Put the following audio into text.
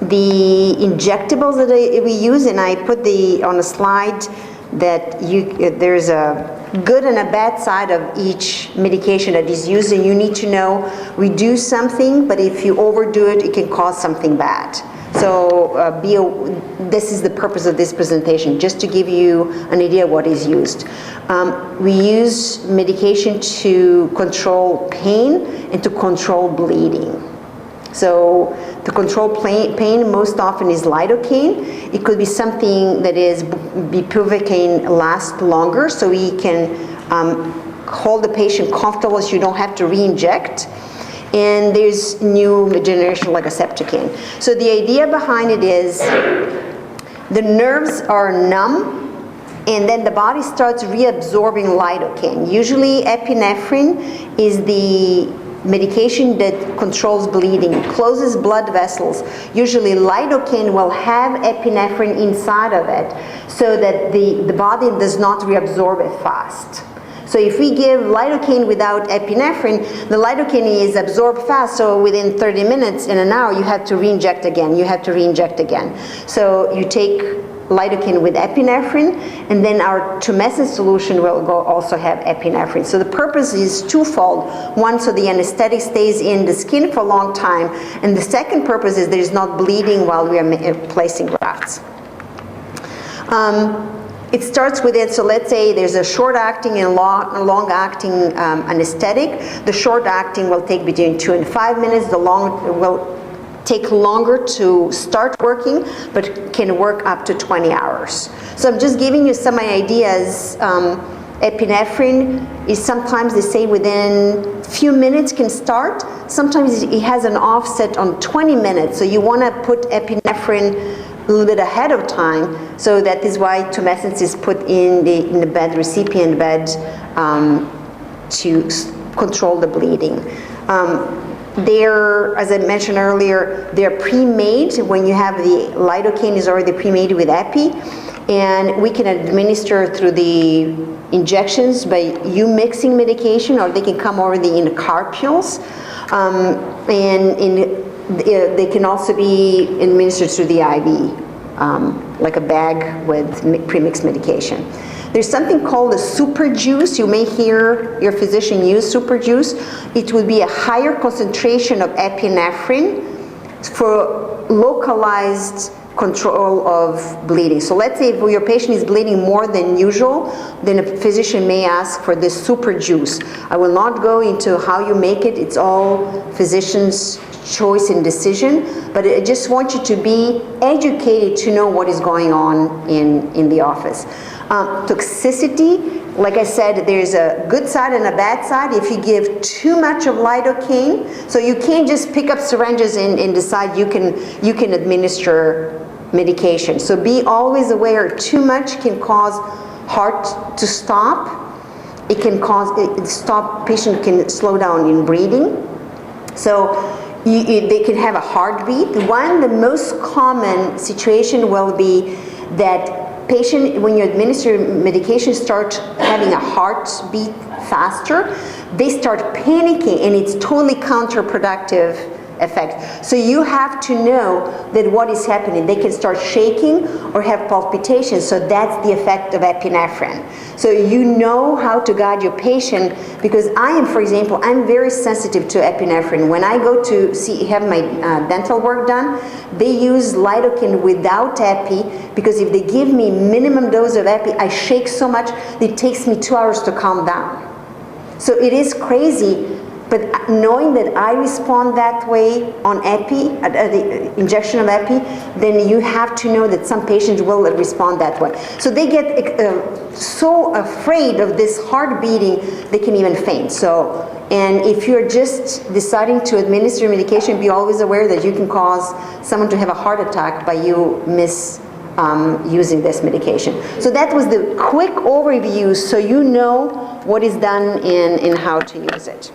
The injectables that we use, and I put on a slide that there's a good and a bad side of each medication that is used, and you need to know we do something, but if you overdo it, it can cause something bad. So this is the purpose of this presentation, just to give you an idea of what is used. We use medication to control pain and to control bleeding. So to control pain most often is lidocaine. It could be something that is bupivacaine lasts longer, so we can hold the patient comfortable so you don't have to re-inject. And there's new generation like acceptocane. So the idea behind it is the nerves are numb, and then the body starts reabsorbing lidocaine. Usually epinephrine is the medication that controls bleeding, closes blood vessels. Usually lidocaine will have epinephrine inside of it so that the body does not reabsorb it fast. So if we give lidocaine without epinephrine, the lidocaine is absorbed fast, so within 30 minutes in an hour you have to re-inject again, So you take lidocaine with epinephrine, and then our tumescent solution will also have epinephrine. So the purpose is twofold. One, so the anesthetic stays in the skin for a long time, and the second purpose is there is not bleeding while we are placing grafts. It starts with it, so let's say there's a short-acting and long-acting anesthetic. The short-acting will take between 2 and 5 minutes. The long will take longer to start working, but can work up to 20 hours. So I'm just giving you some ideas. Epinephrine is sometimes, they say, within a few minutes can start. Sometimes it has an offset on 20 minutes, so you want to put epinephrine a little bit ahead of time, so that is why tumescence is put in the bed, recipient bed, to control the bleeding. They're, as I mentioned earlier, they're pre-made. When you have the lidocaine is already pre-made with epi, and we can administer through the injections by you mixing medication, or they can come already in carpules, they can also be administered through the IV, like a bag with pre-mixed medication. There's something called a super juice. You may hear your physician use super juice. It would be a higher concentration of epinephrine for localized control of bleeding. So let's say if your patient is bleeding more than usual, then a physician may ask for this super juice. I will not go into how you make it. It's all physician's choice and decision, but I just want you to be educated to know what is going on in the office. Toxicity, like I said, there's a good side and a bad side. If you give too much of lidocaine, so you can't just pick up syringes and decide you can administer medication. So be always aware, too much can cause heart to stop. It can cause, patient can slow down in breathing. So they can have a heartbeat. The most common situation will be that patient, when you administer medication, start having a heartbeat faster. They start panicking, and it's totally counterproductive effect. So you have to know that what is happening. They can start shaking or have palpitations, so that's the effect of epinephrine. So you know how to guide your patient, because I am, for example, I'm very sensitive to epinephrine. When I go to have my dental work done, they use lidocaine without epi, because if they give me minimum dose of epi, I shake so much that it takes me 2 hours to calm down. So it is crazy. But knowing that I respond that way on epi, the injection of epi, then you have to know that some patients will respond that way. So they get so afraid of this heart beating, they can even faint. So, and if you're just deciding to administer medication, be always aware that you can cause someone to have a heart attack by you using this medication. So that was the quick overview, so you know what is done and how to use it.